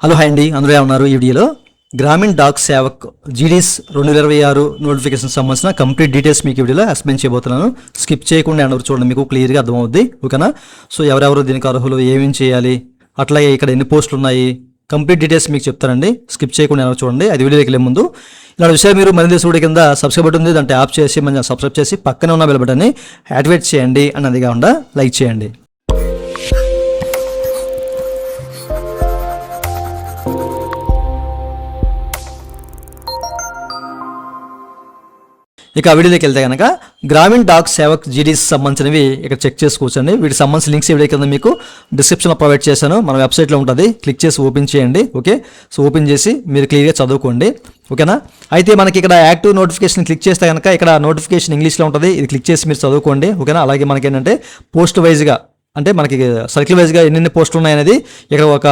Hello hi అండి, అందరూ ఎలా ఉన్నారు? ఈ వీడియోలో గ్రామీణ డాక్ సేవక్ జీడీస్ 2026 నోటిఫికేషన్ సంబంధించిన కంప్లీట్ డీటెయిల్స్ మీకు వీడియోలో ఎక్స్ప్లెయిన్ చేయబోతున్నాను. స్కిప్ చేయకుండా అందరూ చూడండి, మీకు క్లియర్గా అర్థమవుద్ది. ఓకేనా? సో ఎవరెవరు దీనికి అర్హులు, ఏమేమి చేయాలి, అట్లాగే ఇక్కడ ఎన్ని పోస్టులు ఉన్నాయి, కంప్లీట్ డీటెయిల్స్ మీకు చెప్తానండి. స్కిప్ చేయకుండా ఎవరు చూడండి. అది వీడియోకి వెళ్ళే ముందు ఇలాంటి విషయాలు మీరు మరింత చూడే కింద సబ్స్క్రైబ్ బటన్ ఉంది, దాంట్లో యాప్ చేసి మన సబ్స్క్రైబ్ చేసి పక్కనే ఉన్న బెల్ బటన్ని యాక్టివేట్ చేయండి అన్నది కాకుండా లైక్ చేయండి. ఇక వీడియోకి వెళ్తే కనుక గ్రామీణ డాక్ సేవక్ జీడీస్ సంబంధించినవి ఇక్కడ చెక్ చేసుకోవచ్చండి. వీటికి సంబంధించిన లింక్స్ వీడియో కింద మీకు డిస్క్రిప్షన్లో ప్రొవైడ్ చేశాను. మన వెబ్సైట్లో ఉంటుంది, క్లిక్ చేసి ఓపెన్ చేయండి. ఓకే, సో ఓపెన్ చేసి మీరు క్లియర్గా చదువుకోండి. ఓకేనా? అయితే మనకి ఇక్కడ యాక్టివ్ నోటిఫికేషన్ క్లిక్ చేస్తే కనుక ఇక్కడ నోటిఫికేషన్ ఇంగ్లీష్లో ఉంటుంది, ఇది క్లిక్ చేసి మీరు చదువుకోండి. ఓకేనా? అలాగే మనకి ఏంటంటే పోస్ట్ వైజ్గా అంటే మనకి సర్కిల్ వైజ్గా ఎన్ని పోస్టులు ఉన్నాయనేది ఇక్కడ ఒక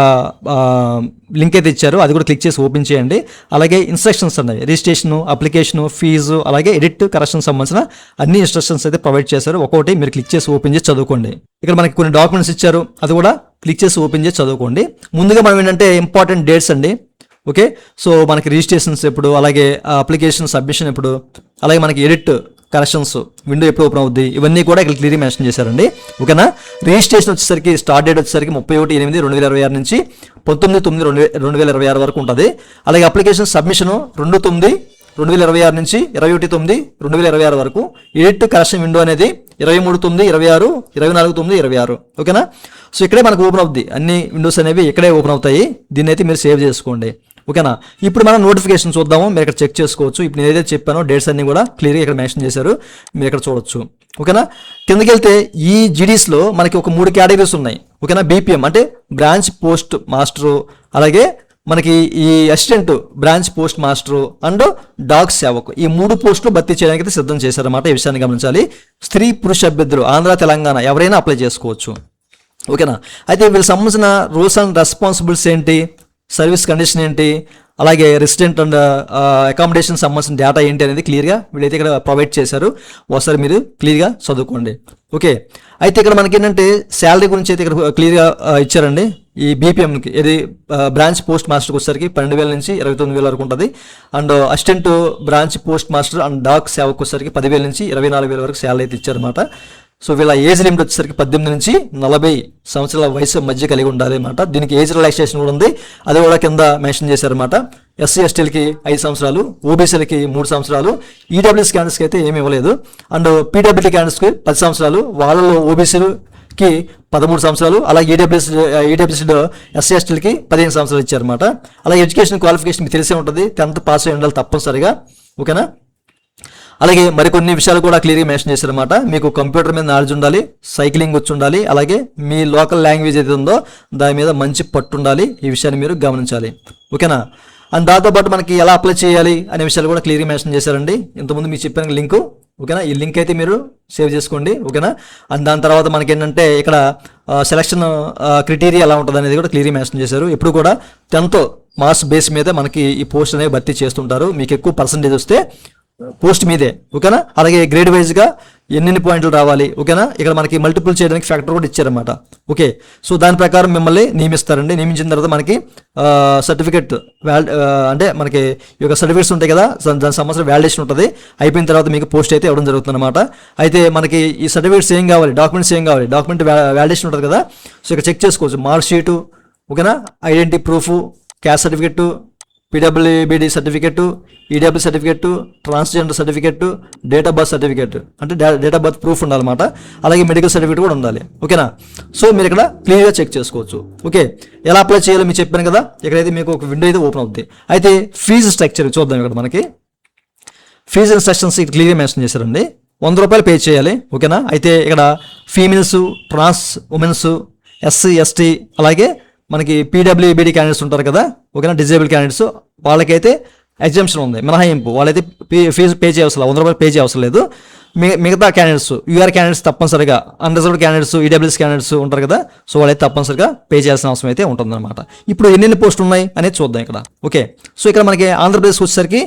లింక్ అయితే ఇచ్చారు, అది కూడా క్లిక్ చేసి ఓపెన్ చేయండి. అలాగే ఇన్స్ట్రక్షన్స్ ఉన్నాయి, రిజిస్ట్రేషను, అప్లికేషను, ఫీజు, అలాగే ఎడిట్, కరెక్షన్ సంబంధించిన అన్ని ఇన్స్ట్రక్షన్స్ అయితే ప్రొవైడ్ చేశారు. ఒక్కొక్కటి మీరు క్లిక్ చేసి ఓపెన్ చేసి చదువుకోండి. ఇక్కడ మనకి కొన్ని డాక్యుమెంట్స్ ఇచ్చారు, అది కూడా క్లిక్ చేసి ఓపెన్ చేసి చదువుకోండి. ముందుగా మనం ఏంటంటే ఇంపార్టెంట్ డేట్స్ అండి. ఓకే, సో మనకి రిజిస్ట్రేషన్స్ ఎప్పుడు, అలాగే అప్లికేషన్ సబ్మిషన్ ఎప్పుడు, అలాగే మనకి ఎడిట్, కరెక్షన్స్, విండో ఎప్పుడు ఓపెన్ అవుద్ది, ఇవన్నీ కూడా ఇక్కడ క్లియర్గా మెన్షన్ చేశారండి. ఓకేనా? రిజిస్ట్రేషన్ వచ్చేసరికి స్టార్ట్ డేట్ వచ్చేసరికి 31/8/2026 నుంచి 19/9/2026 వరకు ఉంటుంది. అలాగే అప్లికేషన్ సబ్మిషన్ 2/9/2026 నుంచి 21/9/2026 వరకు. ఎడిట్, కరెక్షన్ విండో అనేది 23/9/26, 24/9/26. ఓకేనా? సో ఇక్కడే మనకు ఓపెన్ అవుద్ది, అన్ని విండోస్ అనేవి ఇక్కడే ఓపెన్ అవుతాయి. దీన్ని అయితే మీరు సేవ్ చేసుకోండి. ఓకేనా? ఇప్పుడు మనం నోటిఫికేషన్ చూద్దాము. మీరు ఇక్కడ చెక్ చేసుకోవచ్చు. ఇప్పుడు నేను ఏదైతే చెప్పానో డేట్స్ అన్ని కూడా క్లియర్గా ఇక్కడ మెన్షన్ చేశారు, మీరు ఇక్కడ చూడొచ్చు. ఓకేనా? కిందకి వెళ్తే ఈ జీడీస్లో మనకి ఒక 3 కేటగిరీస్ ఉన్నాయి. ఓకేనా? బీపీఎం అంటే బ్రాంచ్ పోస్ట్ మాస్టరు, అలాగే మనకి ఈ assistant branch post master and Dak Sevak, ఈ 3 పోస్టులు భర్తీ చేయడానికి అయితే సిద్ధం చేశారన్నమాట. ఈ విషయాన్ని గమనించాలి. స్త్రీ పురుష అభ్యర్థులు ఆంధ్ర తెలంగాణ ఎవరైనా అప్లై చేసుకోవచ్చు. ఓకేనా? అయితే వీళ్ళకి సంబంధించిన రూల్స్ అండ్ రెస్పాన్సిబిలిటీస్ ఏంటి, సర్వీస్ కండిషన్ ఏంటి, అలాగే రెసిడెంట్ అండ్ అకామిడేషన్ సంబంధించిన డేటా ఏంటి అనేది క్లియర్గా వీళ్ళైతే ఇక్కడ ప్రొవైడ్ చేశారు. ఒకసారి మీరు క్లియర్గా చదువుకోండి. ఓకే, అయితే ఇక్కడ మనకి ఏంటంటే శాలరీ గురించి అయితే ఇక్కడ క్లియర్గా ఇచ్చారండి. ఈ బీపీఎంకి ఇది బ్రాంచ్ పోస్ట్ మాస్టర్కి వచ్చేసరికి 12,000 నుంచి 29,000 వరకు ఉంటుంది. And assistant branch post master and Dak Sevak వచ్చేసరికి 10,000 నుంచి 24,000 వరకు శాలరీ అయితే ఇచ్చారన్నమాట. సో వీళ్ళ ఏజ్ లిమిట్ వచ్చేసరికి 18 నుంచి 40 సంవత్సరాల వయసు మధ్య కలిగి ఉండాలి అనమాట. దీనికి ఏజ్ రిలాక్సేషన్ కూడా ఉంది, అది కూడా కింద మెన్షన్ చేశారనమాట. ఎస్సీ ఎస్టీలకి 5 సంవత్సరాలు, ఓబీసీలకి 3 సంవత్సరాలు, ఈడబ్ల్యూఎస్ క్యాండిడేట్స్కి అయితే ఏమీ ఇవ్వలేదు. అండ్ పీడబ్ల్యూడీ క్యాండిడేట్స్కి 10 సంవత్సరాలు, వాళ్ళలో ఓబీసీలకి 13 సంవత్సరాలు, అలాగే ఈడబ్ల్యూఎస్లో ఎస్సీ ఎస్టీలకి 15 సంవత్సరాలు ఇచ్చారన్నమాట. అలాగే ఎడ్యుకేషన్ క్వాలిఫికేషన్ మీకు తెలిసే ఉంటుంది, 10th పాస్ అయి ఉండాలి తప్పనిసరిగా. ఓకేనా? అలాగే మరికొన్ని విషయాలు కూడా క్లియర్గా మెన్షన్ చేశారన్నమాట. మీకు కంప్యూటర్ మీద నాలెడ్జ్ ఉండాలి, సైక్లింగ్ వచ్చి ఉండాలి, అలాగే మీ లోకల్ లాంగ్వేజ్ ఏదైతే ఉందో దాని మీద మంచి పట్టు ఉండాలి. ఈ విషయాన్ని మీరు గమనించాలి. ఓకేనా? అండ్ దాంతోపాటు మనకి ఎలా అప్లై చేయాలి అనే విషయాలు కూడా క్లియర్గా మెన్షన్ చేశారండి. ఇంతకుముందు మీకు చెప్పిన లింకు. ఓకేనా? ఈ లింక్ అయితే మీరు సేవ్ చేసుకోండి. ఓకేనా? అండ్ దాని తర్వాత మనకి ఏంటంటే ఇక్కడ సెలక్షన్ క్రైటీరియా ఎలా ఉంటుంది అనేది కూడా క్లియర్గా మెన్షన్ చేశారు. ఎప్పుడు కూడా 10th మార్క్స్ బేస్ మీద మనకి ఈ పోస్ట్ అనేవి భర్తీ చేస్తుంటారు. మీకు ఎక్కువ పర్సంటేజ్ వస్తే పోస్ట్ మీదే. ఓకేనా? అలాగే గ్రేడ్ వైజ్గా ఎన్ని పాయింట్లు రావాలి. ఓకేనా? ఇక్కడ మనకి మల్టిపుల్ చేయడానికి ఫ్యాక్టర్ కూడా ఇచ్చారన్నమాట. ఓకే, సో దాని ప్రకారం మిమ్మల్ని నియమిస్తారండి. నియమించిన తర్వాత మనకి సర్టిఫికేట్ అంటే మనకి ఈ యొక్క సర్టిఫికేట్స్ ఉంటాయి కదా, దాని సంబంధించిన వ్యాలిడేషన్ ఉంటుంది. అయిపోయిన తర్వాత మీకు పోస్ట్ అయితే ఇవ్వడం జరుగుతుంది అనమాట. అయితే మనకి ఈ సర్టిఫికేట్స్ ఏం కావాలి, డాక్యుమెంట్స్ ఏం కావాలి, డాక్యుమెంట్ వ్యాలిడేషన్ ఉంటుంది కదా, సో ఇక్కడ చెక్ చేసుకోవచ్చు. మార్క్ షీటు, ఓకేనా, identity proof, caste certificate, PWBD certificate, EW certificate, transgender certificate, date of birth certificate అంటే డేట్ ఆఫ్ బర్త్ ప్రూఫ్ ఉండాలన్నమాట. అలాగే మెడికల్ సర్టిఫికేట్ కూడా ఉండాలి. ఓకేనా? సో మీరు ఇక్కడ క్లియర్గా చెక్ చేసుకోవచ్చు. ఓకే, ఎలా అప్లై చేయాలో మీకు చెప్పాను కదా. ఇక్కడైతే మీకు ఒక విండో అయితే ఓపెన్ అవుతుంది. అయితే ఫీజు స్ట్రక్చర్ చూద్దాం. ఇక్కడ మనకి ఫీజు ఇన్స్ట్రక్షన్స్ క్లియర్గా మెన్షన్ చేశారండి. 100 రూపాయలు పే చేయాలి. ఓకేనా? అయితే ఇక్కడ females, trans women's, SC ST, అలాగే మనకి పీడబ్ల్యూబీడీ క్యాండిడేట్స్ ఉంటారు కదా, ఓకేనా, డిజేబుల్ క్యాండిడేట్స్, వాళ్ళకైతే ఎగ్జామ్షన్ ఉంది, మినహాయింపు. వాళ్ళైతే ఫీజు పే చేయవసరం, 100 రూపాయలు పే చేయవసరం లేదు. మిగతా క్యాండిడేట్స్, యూఆర్ క్యాండిడేట్స్ తప్పనిసరిగా, అన్రిజర్వ్డ్ క్యాండిడేట్స్, ఈడబ్ల్యూఎస్ క్యాండిడేట్స్ ఉంటారు కదా, సో వాళ్ళైతే తప్పనిసరిగా పే చేయాల్సిన అవసరం అయితే ఉంటుందన్నమాట. ఇప్పుడు ఎన్ని పోస్టులు ఉన్నాయి అనేది చూద్దాం ఇక్కడ. ఓకే, సో ఇక్కడ మనకి ఆంధ్రప్రదేశ్ వచ్చేసరికి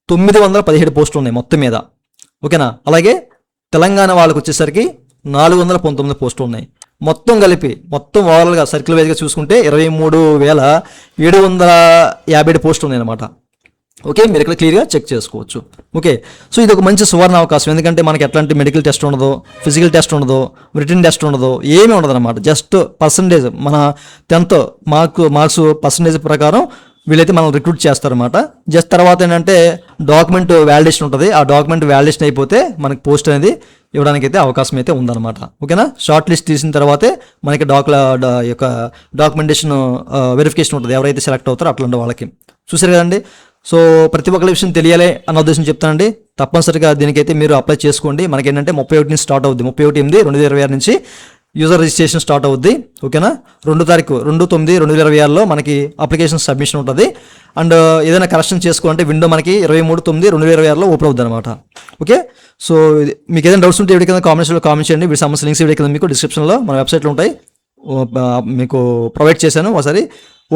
917 పోస్టులు ఉన్నాయి మొత్తం మీద. ఓకేనా? అలాగే తెలంగాణ వాళ్ళకి వచ్చేసరికి 419 పోస్టులు ఉన్నాయి. మొత్తం కలిపి మొత్తం ఓవరాల్గా సర్కిల్ వైజ్గా చూసుకుంటే 23,757 పోస్టులు ఉన్నాయన్నమాట. ఓకే, మీరు ఇక్కడ క్లియర్గా చెక్ చేసుకోవచ్చు. ఓకే, సో ఇది ఒక మంచి సువర్ణ అవకాశం. ఎందుకంటే మనకి ఎట్లాంటి మెడికల్ టెస్ట్ ఉండదు, ఫిజికల్ టెస్ట్ ఉండదు, రిటర్న్ టెస్ట్ ఉండదు, ఏమీ ఉండదు అనమాట. జస్ట్ పర్సంటేజ్ మన 10th మార్క్స్ పర్సంటేజ్ ప్రకారం వీళ్ళైతే మనం రిక్రూట్ చేస్తారన్నమాట. జస్ట్ తర్వాత ఏంటంటే డాక్యుమెంట్ వ్యాలిడేషన్ ఉంటుంది. ఆ డాక్యుమెంట్ వ్యాలిడేషన్ అయిపోతే మనకి పోస్ట్ అనేది ఇవ్వడానికి అయితే అవకాశం అయితే ఉందన్నమాట. ఓకేనా, షార్ట్ లిస్ట్ తీసిన తర్వాతే మనకి యొక్క డాక్యుమెంటేషన్ వెరిఫికేషన్ ఉంటుంది, ఎవరైతే సెలెక్ట్ అవుతారో అట్లాంటి వాళ్ళకి. చూసారు కదండి. సో ప్రతి ఒక్కరి విషయం తెలియాలి అన్న ఉద్దేశం చెప్తానండి. తప్పనిసరిగా దీనికైతే మీరు అప్లై చేసుకోండి. మనకి ఏంటంటే 31 నుంచి స్టార్ట్ అవుద్ది, 31/8/2026 నుంచి యూజర్ రిజిస్ట్రేషన్ స్టార్ట్ అవుద్ది. ఓకేనా, 2/9/2026లో మనకి అప్లికేషన్ సబ్మిషన్ ఉంటుంది. అండ్ ఏదైనా కరెక్షన్ చేసుకోవాలంటే విండో మనకి 23/9/2026లో ఓపెన్ అవుద్ది అనమాట. ఓకే, సో మీకు ఏదైనా డౌట్స్ ఉంటే వీడియో కింద కామెంట్స్లో కామెంట్ చేయండి. వీటి సంబంధించిన లింక్స్ వీడియో కింద మీకు డిస్క్రిప్షన్లో మన వెబ్సైట్లో ఉంటాయి, మీకు ప్రొవైడ్ చేశాను. ఒకసారి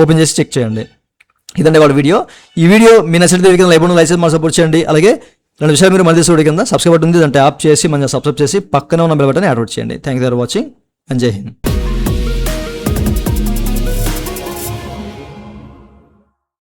ఓపెన్ చేసి చెక్ చేయండి. ఇదండి వాళ్ళ వీడియో. ఈ వీడియో మీ నచ్చితే కింద లైక్ బటన్ లైక్ సపోర్ట్ చేయండి. అలాగే 2 విషయాలు మీరు మళ్ళీ వీడియో కింద సబ్స్క్రైబ్ బటన్ ఉంది, దాన్ని ట్యాప్ చేసి మన సబ్స్క్రైబ్ చేసి పక్కన ఉన్న బెల్ బటన్ యాడ్ చేయండి. Thank you for watching and జై హింద్.